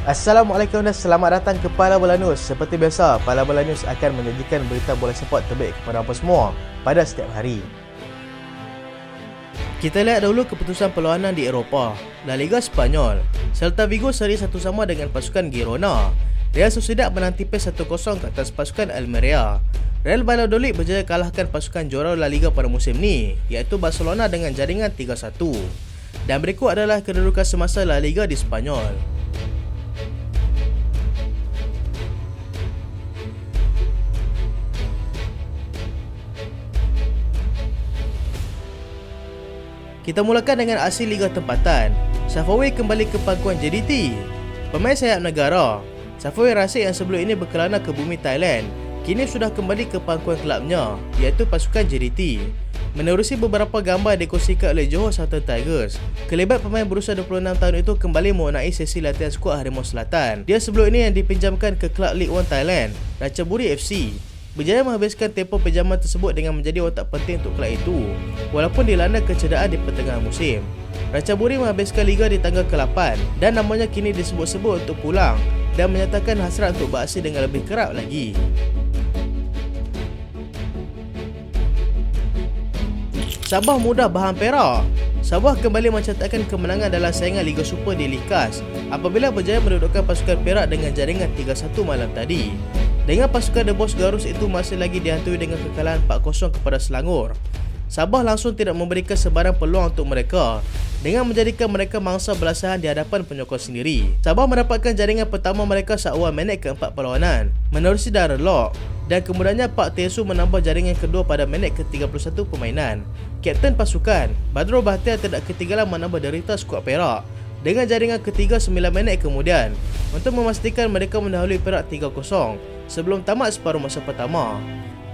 Assalamualaikum dan selamat datang ke Pala Bola News. Seperti biasa, Pala Bola News akan menyajikan berita bola sepak terbaik kepada anda semua pada setiap hari. Kita lihat dahulu keputusan perlawanan di Eropah. La Liga Spanyol, Celta Vigo seri 1 sama dengan pasukan Girona. Real Sociedad menang tipis 1-0 ke atas pasukan Almeria. Real Valladolid berjaya kalahkan pasukan juara La Liga pada musim ni, iaitu Barcelona dengan jaringan 3-1. Dan berikut adalah kedudukan semasa La Liga di Spanyol. Kita mulakan dengan aksi Liga Tempatan. Safawi kembali ke pangkuan JDT. Pemain sayap negara Safawi Rashid yang sebelum ini berkelana ke bumi Thailand, kini sudah kembali ke pangkuan kelabnya, iaitu pasukan JDT. Menerusi beberapa gambar dikongsikan oleh Johor Southern Tigers, kelebat pemain berusia 26 tahun itu kembali mewarnai sesi latihan skuad Harimau Selatan. Dia sebelum ini yang dipinjamkan ke kelab League One Thailand, Ratchaburi FC, berjaya menghabiskan tempoh pinjaman tersebut dengan menjadi watak penting untuk kelab itu, walaupun dilanda kecederaan di pertengahan musim. Ratchaburi menghabiskan liga di tangga ke-8 dan namanya kini disebut-sebut untuk pulang dan menyatakan hasrat untuk beraksi dengan lebih kerap lagi. Sabah mudah Bahang Perak. Sabah kembali mencatatkan kemenangan dalam saingan Liga Super di Likas apabila berjaya mendudukkan pasukan Perak dengan jaringan 3-1 malam tadi. Dengan pasukan The Boss Garus itu masih lagi dihantui dengan kekalahan 4-0 kepada Selangor, Sabah langsung tidak memberikan sebarang peluang untuk mereka dengan menjadikan mereka mangsa belasahan di hadapan penyokong sendiri. Sabah mendapatkan jaringan pertama mereka seawal minit ke-4 perlawanan menerusi Darren Lock, dan kemudiannya Pak Tesu menambah jaringan kedua pada minit ke-31 permainan. Kapten pasukan Badrul Bahtiar tidak ketinggalan menambah derita skuad Perak dengan jaringan ketiga 9 minit kemudian untuk memastikan mereka mendahului Perak 3-0 sebelum tamat separuh masa pertama.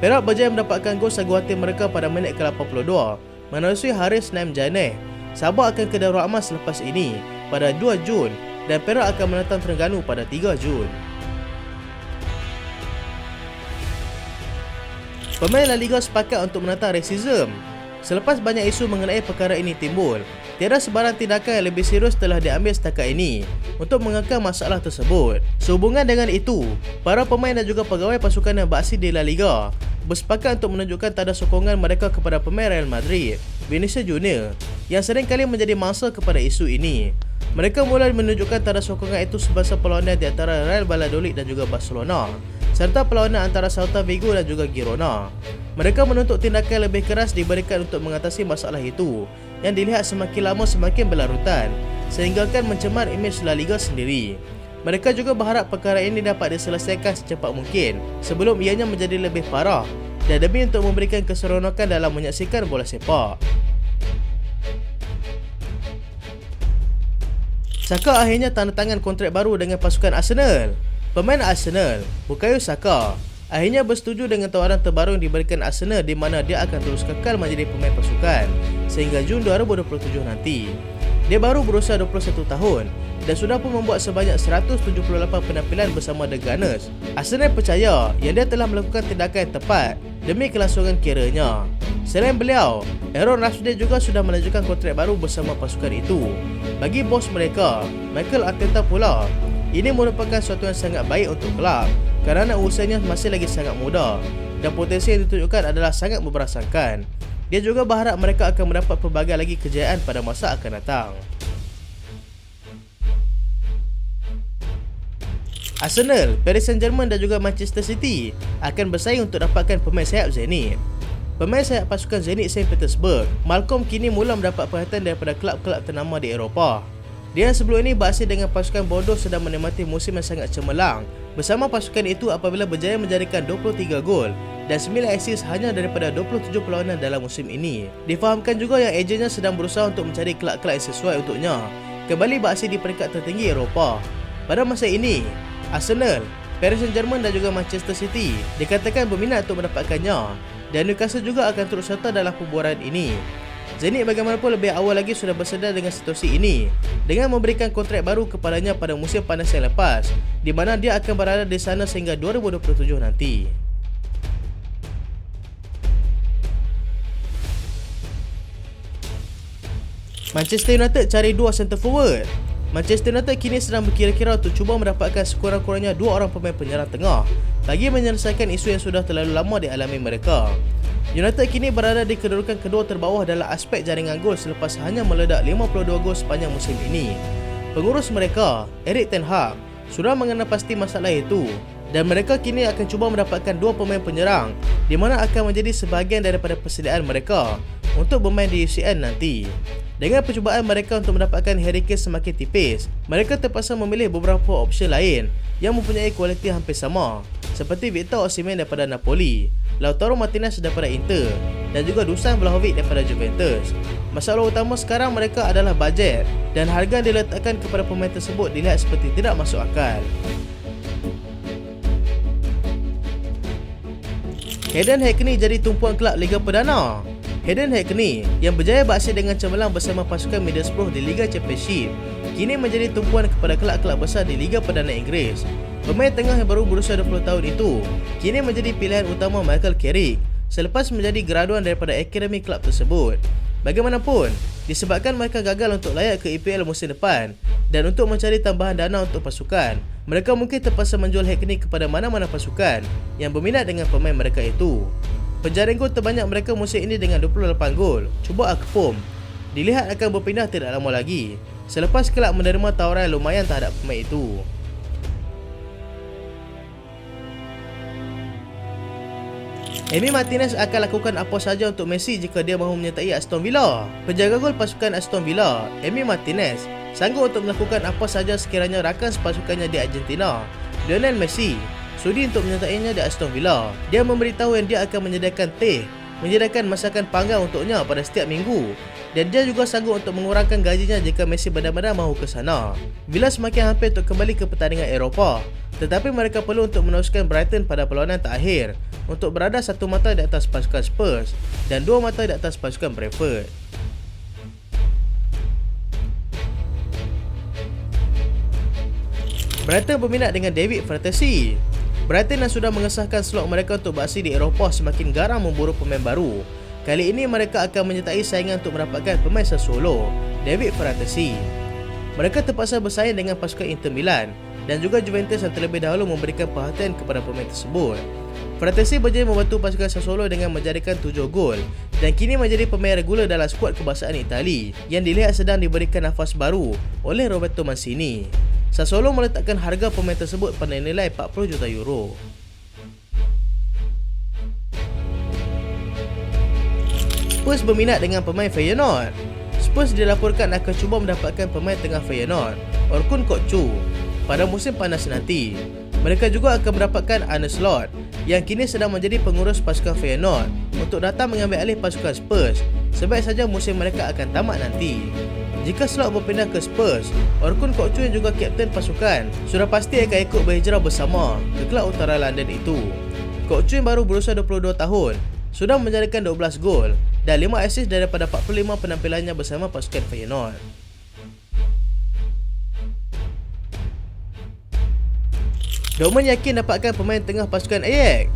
Perak berjaya mendapatkan gol sagu hati mereka pada minit ke-82 menerusi Haris Naim Janeh. Sabah akan ke Darul Aman selepas ini pada 2 Jun dan Perak akan menentang Terengganu pada 3 Jun. Pemain La Liga sepakat untuk menentang rasism. Selepas banyak isu mengenai perkara ini timbul, tiada sebarang tindakan yang lebih serius telah diambil setakat ini untuk mengangkat masalah tersebut. Sehubungan dengan itu, para pemain dan juga pegawai pasukan yang beraksi di La Liga bersepakat untuk menunjukkan tanda sokongan mereka kepada pemain Real Madrid, Vinicius Junior, yang sering kali menjadi mangsa kepada isu ini. Mereka mula menunjukkan tanda sokongan itu semasa perlawanan di antara Real Valladolid dan juga Barcelona, serta perlawanan antara Celta Vigo dan juga Girona. Mereka menuntut tindakan lebih keras diberikan untuk mengatasi masalah itu yang dilihat semakin lama semakin berlarutan sehingga akan mencemar imej La Liga sendiri. Mereka juga berharap perkara ini dapat diselesaikan secepat mungkin sebelum ianya menjadi lebih parah dan demi untuk memberikan keseronokan dalam menyaksikan bola sepak. Saka akhirnya tanda tangan kontrak baru dengan pasukan Arsenal. Pemain Arsenal, Bukayo Saka, akhirnya bersetuju dengan tawaran terbaru yang diberikan Arsenal di mana dia akan terus kekal menjadi pemain pasukan sehingga Jun 2027 nanti. Dia baru berusia 21 tahun dan sudah pun membuat sebanyak 178 penampilan bersama The Gunners. Arsenal percaya yang dia telah melakukan tindakan yang tepat demi kelangsungan kerjanya. Selain beliau, Aaron Ramsdale juga sudah menunjukkan kontrak baru bersama pasukan itu. Bagi bos mereka, Mikel Arteta pula, ini merupakan sesuatu yang sangat baik untuk kelab kerana usianya masih lagi sangat muda dan potensi yang ditunjukkan adalah sangat memberasakan. Dia juga berharap mereka akan mendapat pelbagai lagi kejayaan pada masa akan datang. Arsenal, Paris Saint-Germain dan juga Manchester City akan bersaing untuk dapatkan pemain sayap Zenit. Pemain sayap pasukan Zenit Saint Petersburg, Malcolm kini mula mendapat perhatian daripada kelab-kelab ternama di Eropah. Dia yang sebelum ini beraksi dengan pasukan Bordeaux sedang menikmati musim yang sangat cemerlang bersama pasukan itu apabila berjaya menjadikan 23 gol dan 9 assist hanya daripada 27 perlawanan dalam musim ini. Difahamkan juga yang ejennya sedang berusaha untuk mencari kelab-kelab yang sesuai untuknya kembali beraksi di peringkat tertinggi Eropah. Pada masa ini, Arsenal, Paris Saint-Germain dan juga Manchester City dikatakan berminat untuk mendapatkannya dan Newcastle juga akan turut serta dalam pembuaran ini. Zenit bagaimanapun lebih awal lagi sudah bersedar dengan situasi ini dengan memberikan kontrak baru kepadanya pada musim panas yang lepas di mana dia akan berada di sana sehingga 2027 nanti. Manchester United cari dua centre forward. Manchester United kini sedang berkira-kira untuk cuba mendapatkan sekurang-kurangnya 2 orang pemain penyerang tengah bagi menyelesaikan isu yang sudah terlalu lama dialami mereka. United kini berada di kedudukan kedua terbawah dalam aspek jaringan gol selepas hanya meledak 52 gol sepanjang musim ini. Pengurus mereka, Erik ten Hag, sudah mengenal pasti masalah itu dan mereka kini akan cuba mendapatkan 2 pemain penyerang di mana akan menjadi sebahagian daripada persediaan mereka untuk bermain di UCL nanti. Dengan percubaan mereka untuk mendapatkan Harry Kane semakin tipis, mereka terpaksa memilih beberapa opsi lain yang mempunyai kualiti hampir sama, seperti Victor Osimhen daripada Napoli, Lautaro Martinez daripada Inter dan juga Dusan Vlahovic daripada Juventus. Masalah utama sekarang mereka adalah bajet dan harga yang diletakkan kepada pemain tersebut dilihat seperti tidak masuk akal. Hayden Hackney jadi tumpuan kelab Liga Perdana. Hayden Hackney yang berjaya beraksi dengan cemerlang bersama pasukan Middlesbrough di Liga Championship kini menjadi tumpuan kepada kelab-kelab besar di Liga Perdana Inggeris. Pemain tengah yang baru berusia 20 tahun itu kini menjadi pilihan utama Michael Carrick selepas menjadi graduan daripada akademi kelab tersebut. Bagaimanapun, disebabkan mereka gagal untuk layak ke EPL musim depan dan untuk mencari tambahan dana untuk pasukan, mereka mungkin terpaksa menjual Hackney kepada mana-mana pasukan yang berminat dengan pemain mereka itu. Penjaring gol terbanyak mereka musim ini dengan 28 gol, Chuba Akpom, dilihat akan berpindah tidak lama lagi selepas kelab menerima tawaran yang lumayan terhadap pemain itu. Emi Martinez akan lakukan apa sahaja untuk Messi jika dia mahu menyertai Aston Villa. Penjaga gol pasukan Aston Villa, Emi Martinez, sanggup untuk melakukan apa sahaja sekiranya rakan sepasukannya di Argentina, Lionel Messi, sudi untuk menyertainya di Aston Villa. Dia memberitahu yang dia akan menyediakan masakan panggang untuknya pada setiap minggu dan dia juga sanggup untuk mengurangkan gajinya jika Messi benar-benar mahu ke sana. Villa semakin hampir untuk kembali ke pertandingan Eropah, tetapi mereka perlu untuk meneruskan Brighton pada perlawanan terakhir untuk berada satu mata di atas pasukan Spurs dan 2 mata di atas pasukan Brentford. Brighton berminat dengan David Fratesi. Brighton yang sudah mengesahkan slot mereka untuk beraksi di Eropah semakin garang memburu pemain baru. Kali ini mereka akan menyertai saingan untuk mendapatkan pemain Sassuolo, David Fratesi. Mereka terpaksa bersaing dengan pasukan Inter Milan dan juga Juventus yang terlebih dahulu memberikan perhatian kepada pemain tersebut. Fratesi berjaya membantu pasukan Sassuolo dengan menjadikan 7 gol dan kini menjadi pemain regular dalam skuad kebangsaan Itali yang dilihat sedang diberikan nafas baru oleh Roberto Mancini. Sassuolo meletakkan harga pemain tersebut pada nilai 40 juta euro. Spurs berminat dengan pemain Feyenoord. Spurs dilaporkan akan cuba mendapatkan pemain tengah Feyenoord, Orkun Kokcu, pada musim panas nanti. Mereka juga akan mendapatkan Arne Slot yang kini sedang menjadi pengurus pasukan Feyenoord untuk datang mengambil alih pasukan Spurs sebaik saja musim mereka akan tamat nanti. Jika Slot berpindah ke Spurs, Orkun Kokcu yang juga kapten pasukan sudah pasti akan ikut berhijrah bersama ke kelab utara London itu. Kokcu yang baru berusia 22 tahun sudah menjadikan 12 gol dan 5 assist daripada 45 penampilannya bersama pasukan Feyenoord. Dortmund yakin dapatkan pemain tengah pasukan Ajax.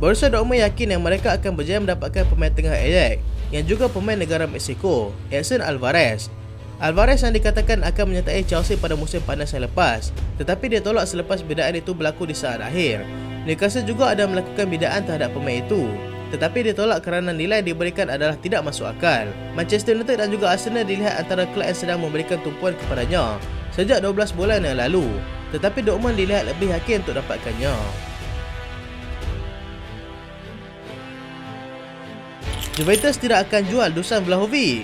Borussia Dortmund yakin yang mereka akan berjaya mendapatkan pemain tengah Ajax yang juga pemain negara Mexico, Edson Alvarez. Alvarez yang dikatakan akan menyertai Chelsea pada musim panas yang lepas, tetapi dia tolak selepas bidaan itu berlaku di saat akhir. Newcastle juga ada melakukan bidaan terhadap pemain itu, tetapi dia tolak kerana nilai yang diberikan adalah tidak masuk akal. Manchester United dan juga Arsenal dilihat antara kelab yang sedang memberikan tumpuan kepadanya sejak 12 bulan yang lalu, tetapi Dortmund dilihat lebih yakin untuk dapatkannya. Juventus tidak akan jual Dusan Vlahovic.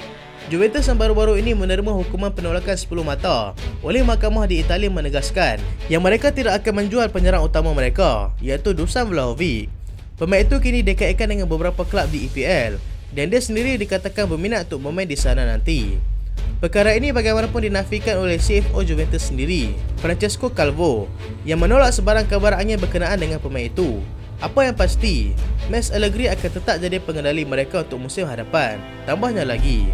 Juventus yang baru-baru ini menerima hukuman penolakan 10 mata oleh mahkamah di Italia menegaskan yang mereka tidak akan menjual penyerang utama mereka, iaitu Dusan Vlahovic. Pemain itu kini dikaitkan dengan beberapa kelab di EPL dan dia sendiri dikatakan berminat untuk bermain di sana nanti. Perkara ini bagaimanapun dinafikan oleh CFO Juventus sendiri, Francesco Calvo, yang menolak sebarang kabar angin berkenaan dengan pemain itu. Apa yang pasti, Max Allegri akan tetap jadi pengendali mereka untuk musim hadapan. Tambahnya lagi,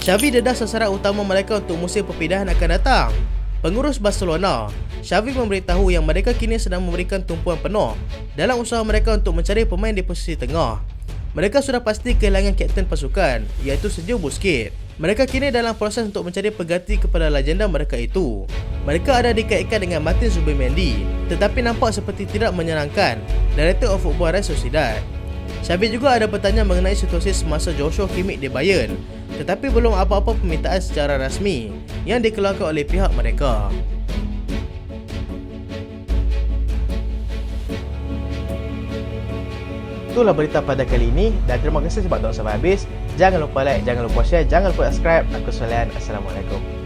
Xavi dedah sasaran utama mereka untuk musim perpindahan akan datang. Pengurus Barcelona, Xavi memberitahu yang mereka kini sedang memberikan tumpuan penuh dalam usaha mereka untuk mencari pemain di posisi tengah. Mereka sudah pasti kehilangan kapten pasukan, iaitu Sergio Busquets. Mereka kini dalam proses untuk mencari pengganti kepada legenda mereka itu. Mereka ada dikaitkan dengan Martin Zubimendi, tetapi nampak seperti tidak menyenangkan Director of Football Real Sociedad. Xavi juga ada bertanya mengenai situasi semasa Joshua Kimmich di Bayern, tetapi belum apa-apa permintaan secara rasmi yang dikeluarkan oleh pihak mereka. Itulah berita pada kali ini dan terima kasih sebab tonton sampai habis. Jangan lupa like, jangan lupa share, jangan lupa subscribe. Aku Solian. Assalamualaikum.